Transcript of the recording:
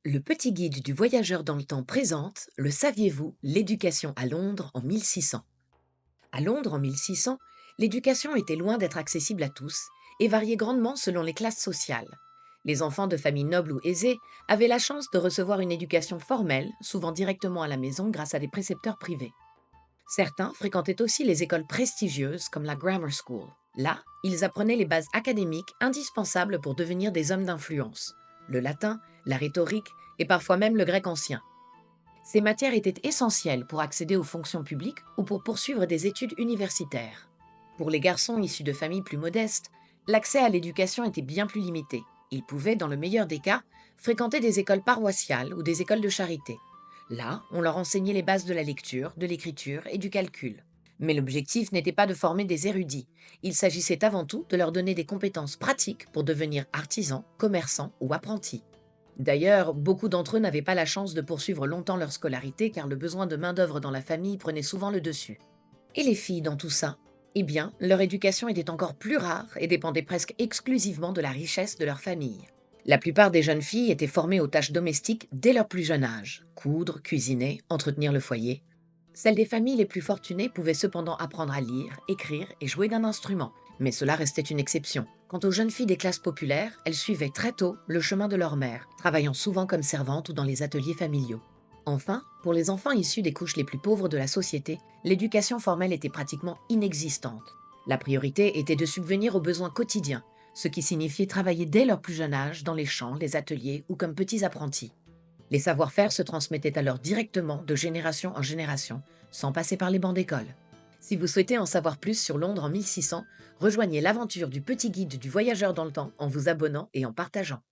Le petit guide du voyageur dans le temps présente, le saviez-vous, l'éducation à Londres en 1600. À Londres en 1600, l'éducation était loin d'être accessible à tous et variait grandement selon les classes sociales. Les enfants de familles nobles ou aisées avaient la chance de recevoir une éducation formelle, souvent directement à la maison grâce à des précepteurs privés. Certains fréquentaient aussi les écoles prestigieuses comme la Grammar School. Là, ils apprenaient les bases académiques indispensables pour devenir des hommes d'influence. Le latin, la rhétorique et parfois même le grec ancien. Ces matières étaient essentielles pour accéder aux fonctions publiques ou pour poursuivre des études universitaires. Pour les garçons issus de familles plus modestes, l'accès à l'éducation était bien plus limité. Ils pouvaient, dans le meilleur des cas, fréquenter des écoles paroissiales ou des écoles de charité. Là, on leur enseignait les bases de la lecture, de l'écriture et du calcul. Mais l'objectif n'était pas de former des érudits. Il s'agissait avant tout de leur donner des compétences pratiques pour devenir artisans, commerçants ou apprentis. D'ailleurs, beaucoup d'entre eux n'avaient pas la chance de poursuivre longtemps leur scolarité car le besoin de main-d'œuvre dans la famille prenait souvent le dessus. Et les filles dans tout ça? Eh bien, leur éducation était encore plus rare et dépendait presque exclusivement de la richesse de leur famille. La plupart des jeunes filles étaient formées aux tâches domestiques dès leur plus jeune âge: coudre, cuisiner, entretenir le foyer. Celles des familles les plus fortunées pouvaient cependant apprendre à lire, écrire et jouer d'un instrument, mais cela restait une exception. Quant aux jeunes filles des classes populaires, elles suivaient très tôt le chemin de leur mère, travaillant souvent comme servantes ou dans les ateliers familiaux. Enfin, pour les enfants issus des couches les plus pauvres de la société, l'éducation formelle était pratiquement inexistante. La priorité était de subvenir aux besoins quotidiens, ce qui signifiait travailler dès leur plus jeune âge dans les champs, les ateliers ou comme petits apprentis. Les savoir-faire se transmettaient alors directement de génération en génération, sans passer par les bancs d'école. Si vous souhaitez en savoir plus sur Londres en 1600, rejoignez l'aventure du petit guide du voyageur dans le temps en vous abonnant et en partageant.